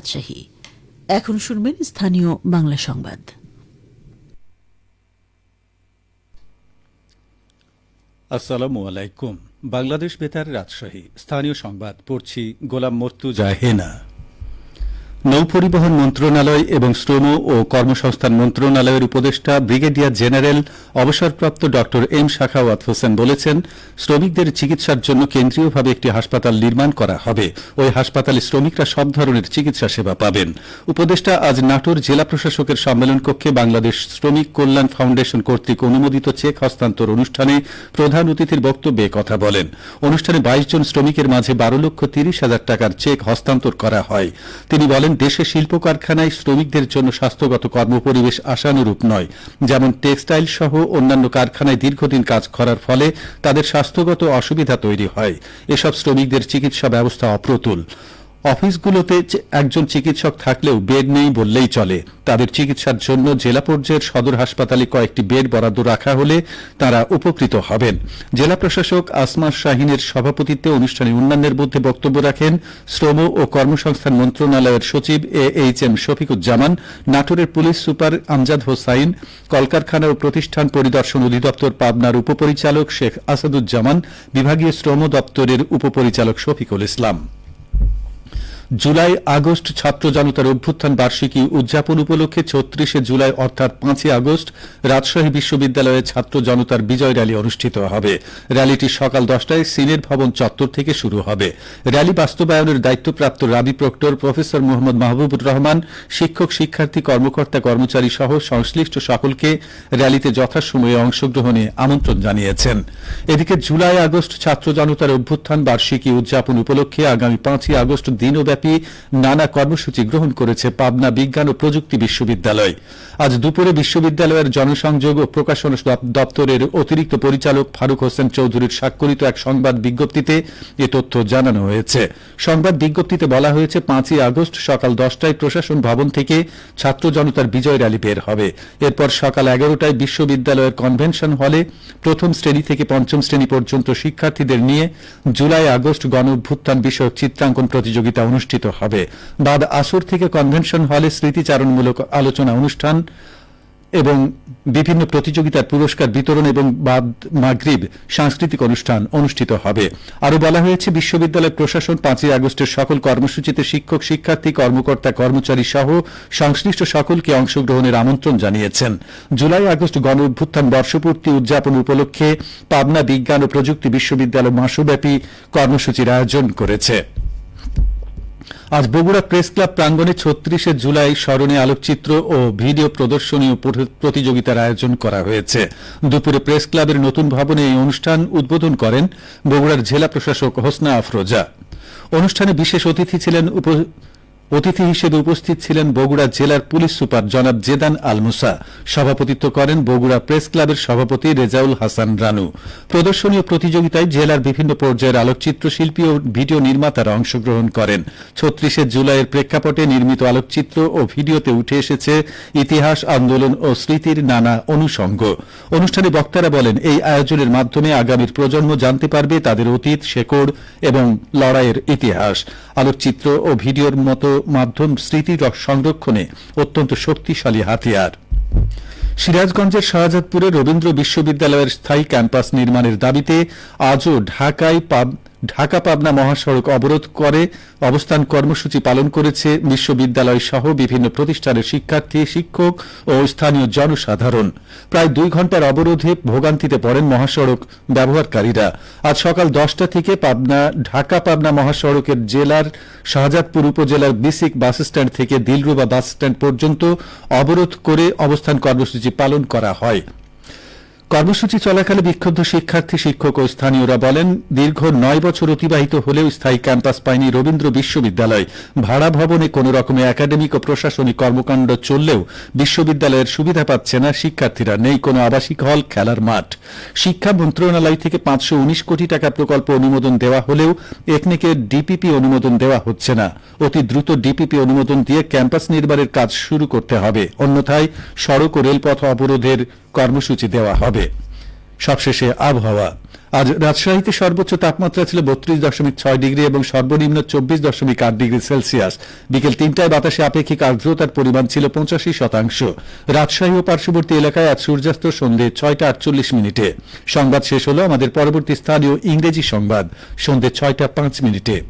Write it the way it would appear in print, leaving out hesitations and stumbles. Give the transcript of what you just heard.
রাজশাহী। এখন শুনবেন স্থানীয় বাংলা সংবাদ। আসসালামু আলাইকুম। বাংলাদেশ বেতার রাজশাহী স্থানীয় সংবাদ পড়ছি গোলাম মর্তুজা হেনা। নৌপরিবহন মন্ত্রণালয় এবং শ্রম ও কর্মসংস্থান মন্ত্রণালয়ের উপদেষ্টা ব্রিগেডিয়ার জেনারেল অবসরপ্রাপ্ত ড এম সাখাওয়াত হোসেন বলেছেন, শ্রমিকদের চিকিৎসার জন্য কেন্দ্রীয়ভাবে একটি হাসপাতাল নির্মাণ করা হবে। ওই হাসপাতালে শ্রমিকরা সব ধরনের চিকিৎসা সেবা পাবেন। উপদেষ্টা আজ নাটোর জেলা প্রশাসকের সম্মেলন কক্ষে বাংলাদেশ শ্রমিক কল্যাণ ফাউন্ডেশন কর্তৃক অনুমোদিত চেক হস্তান্তর অনুষ্ঠানে প্রধান অতিথির বক্তব্যে কথা বলেন। অনুষ্ঠানে 22 জন শ্রমিকের মাঝে 12,30,000 টাকার চেক হস্তান্তর করা হয়। তিনি বলেন, দেশে শিল্প কারখানায় শ্রমিকদের জন্য স্বাস্থ্যগত কর্মপরিবেশ আশানুরূপ নয়। যেমন টেক্সটাইল সহ অন্যান্য কারখানায় দীর্ঘদিন কাজ করার ফলে তাদের স্বাস্থ্যগত অসুবিধা তৈরি হয়। এসব শ্রমিকদের চিকিৎসা ব্যবস্থা অপ্রতুল। অফিসগুলোতে একজন চিকিৎসক থাকলেও বেড নেই বললেই চলে। তাদের চিকিৎসার জন্য জেলা পর্যায়ের সদর হাসপাতালে কয়েকটি বেড বরাদ্দ রাখা হলে তারা উপকৃত হবেন। জেলা প্রশাসক আসমা শাহিনের সভাপতিত্বে অনুষ্ঠানে অন্যান্যের মধ্যে বক্তব্য রাখেন শ্রম ও কর্মসংস্থান মন্ত্রণালয়ের সচিব AHM শফিকুজ্জামান, নাটোরের পুলিশ সুপার আমজাদ হোসাইন, কলকারখানা ও প্রতিষ্ঠান পরিদর্শন অধিদপ্তর পাবনার উপপরিচালক শেখ আসাদুজ্জামান, বিভাগীয় শ্রম দপ্তরের উপপরিচালক শফিকুল ইসলাম। জুলাই আগস্ট ছাত্র জনতার অভ্যুত্থান বার্ষিকী উদযাপন উপলক্ষে ৩৬ জুলাই অর্থাৎ ৫ আগস্ট রাজশাহী বিশ্ববিদ্যালয়ে ছাত্র জনতার বিজয় র্যালি অনুষ্ঠিত হবে। র্যালিটি সকাল 10টায় সিনেট ভবন চত্বর থেকে শুরু হবে। র্যালি বাস্তবায়নের দায়িত্বপ্রাপ্ত রাবি প্রক্টর প্রফেসর মোহাম্মদ মাহবুবুর রহমান শিক্ষক, শিক্ষার্থী, কর্মকর্তা, কর্মচারী সহ সংশ্লিষ্ট সকলকে র্যালিতে যথাসময়ে অংশগ্রহণে আমন্ত্রণ জানিয়েছেন। এদিকে জুলাই আগস্ট ছাত্র জনতার অভ্যুত্থান বার্ষিকী উদযাপন উপলক্ষে আগামী ৫ আগস্ট দিনব্যাপী নানা কর্মসূচি গ্রহণ করেছে পাবনা বিজ্ঞান ও প্রযুক্তি বিশ্ববিদ্যালয়। আজ দুপুরে বিশ্ববিদ্যালয়ের জনসংযোগ ও প্রকাশনা দপ্তরের অতিরিক্ত পরিচালক ফারুক হোসেন চৌধুরীর স্বাক্ষরিত এক সংবাদ বিজ্ঞপ্তিতে এ তথ্য জানানো হয়েছে। সংবাদ বিজ্ঞপ্তিতে বলা হয়েছে, ৫ আগস্ট সকাল 10টায় প্রশাসন ভবন থেকে ছাত্র জনতার বিজয় র্যালি বের হবে। এরপর সকাল 11টায় বিশ্ববিদ্যালয়ের কনভেনশন হলে প্রথম শ্রেণী থেকে পঞ্চম শ্রেণী পর্যন্ত শিক্ষার্থীদের নিয়ে জুলাই আগস্ট গণ অভ্যুত্থান বিষয়ক চিত্রাঙ্কন প্রতিযোগিতা অনুষ্ঠিত হবে। বাদ আসর থেকে কনভেনশন হলে স্মৃতিচারণমূলক আলোচনা অনুষ্ঠান এবং বিভিন্ন প্রতিযোগিতার পুরস্কার বিতরণ এবং বাদ মাগরিব সাংস্কৃতিক অনুষ্ঠান অনুষ্ঠিত হবে। আরও বলা হয়েছে, বিশ্ববিদ্যালয় প্রশাসন ৫ আগস্টের সকল কর্মসূচিতে শিক্ষক, শিক্ষার্থী, কর্মকর্তা, কর্মচারী সহ সংশ্লিষ্ট সকলকে অংশগ্রহণের আমন্ত্রণ জানিয়েছেন। জুলাই আগস্ট গণ অভ্যুত্থান বর্ষপূর্তি উদযাপন উপলক্ষে পাবনা বিজ্ঞান ও প্রযুক্তি বিশ্ববিদ্যালয় মাসব্যাপী কর্মসূচির আয়োজন করেছে। আজ বগুড়া প্রেস ক্লাব প্রাঙ্গণে ৩৬ জুলাই স্মরণে আলোকচিত্র ও ভিডিও প্রদর্শনী ও প্রতিযোগিতার আয়োজন করা হয়েছে। দুপুরে প্রেস ক্লাবের নতুন ভবনে এই অনুষ্ঠান উদ্বোধন করেন বগুড়ার জেলা প্রশাসক হোসনা আফরোজা। অনুষ্ঠানে বিশেষ অতিথি হিসেবে উপস্থিত ছিলেন বগুড়া জেলার পুলিশ সুপার জনাব জেদান আল মুসা। সভাপতিত্ব করেন বগুড়া প্রেস ক্লাবের সভাপতি রেজাউল হাসান রানু। প্রদর্শনী ও প্রতিযোগিতায় জেলার বিভিন্ন পর্যায়ের আলোকচিত্র শিল্পী ও ভিডিও নির্মাতারা অংশগ্রহণ করেন। ৩৬ জুলাইয়ের প্রেক্ষাপটে নির্মিত আলোকচিত্র ও ভিডিওতে উঠে এসেছে ইতিহাস, আন্দোলন ও স্মৃতির নানা অনুষঙ্গ। অনুষ্ঠানে বক্তারা বলেন, এই আয়োজনের মাধ্যমে আগামীর প্রজন্ম জানতে পারবে তাদের অতীত, শেকড় এবং লড়াইয়ের ইতিহাস। আলোকচিত্র ও ভিডিওর মতো মাধ্যম স্মৃতি সংরক্ষণে অত্যন্ত শক্তিশালী হাতিয়ার। সিরাজগঞ্জের শাহজাদপুরে রবীন্দ্র বিশ্ববিদ্যালয়ের স্থায়ী ক্যাম্পাস নির্মাণের দাবিতে আজও ঢাকা পাবনা মহাসড়ক অবরোধ করে অবস্থান কর্মসূচি পালন করেছে বিশ্ববিদ্যালয় সহ বিভিন্ন প্রতিষ্ঠানের শিক্ষার্থী, শিক্ষক ও স্থানীয় জনসাধারণ। প্রায় 2 ঘণ্টার অবরোধে ভোগান্তিতে পড়েন মহাসড়ক ব্যবহারকারীরা। আজ সকাল 10টা থেকে ঢাকা পাবনা মহাসড়কের জেলার শাহজাদপুর উপজেলার বিসিক বাসস্ট্যান্ড থেকে দিলরুবা বাসস্ট্যান্ড পর্যন্ত অবরোধ করে অবস্থান কর্মসূচি পালন করা হয়। কর্মসূচি চলাকালে বিক্ষুব্ধ শিক্ষার্থী, শিক্ষক ও স্থানীয়রা বলেন, দীর্ঘ 9 বছর অতিবাহিত হলেও স্থায়ী ক্যাম্পাস পায়নি রবীন্দ্র বিশ্ববিদ্যালয়। ভাড়া ভবনে কোন রকমে একাডেমিক ও প্রশাসনিক কর্মকাণ্ড চললেও বিশ্ববিদ্যালয়ের সুবিধা পাচ্ছে না শিক্ষার্থীরা। নেই কোনো আবাসিক হল, খেলার মাঠ। শিক্ষা মন্ত্রণালয় থেকে 519 কোটি টাকা প্রকল্প অনুমোদন দেওয়া হলেও একনেকে ডিপিপি অনুমোদন দেওয়া হচ্ছে না। অতি দ্রুত ডিপিপি অনুমোদন দিয়ে ক্যাম্পাস নির্মাণের কাজ শুরু করতে হবে, অন্যথায় সড়ক ও রেলপথ অবরোধের কর্মসূচি দেওয়া হবে। সবশেষে আবহাওয়া। আজ রাজশাহীতে সর্বোচ্চ তাপমাত্রা ছিল 32.6 ডিগ্রি এবং সর্বনিম্ন 24.8 ডিগ্রি সেলসিয়াস। বিকেল 3টায় বাতাসে আপেক্ষিক আর্দ্রতার পরিমাণ ছিল 85%। রাজশাহী ও পার্শ্ববর্তী এলাকায় আজ সূর্যাস্ত সন্ধ্যে 6:48 সংবাদ শেষ হলো। আমাদের পরবর্তী স্থানীয় ইংরেজি সংবাদ সন্ধ্যে 6:05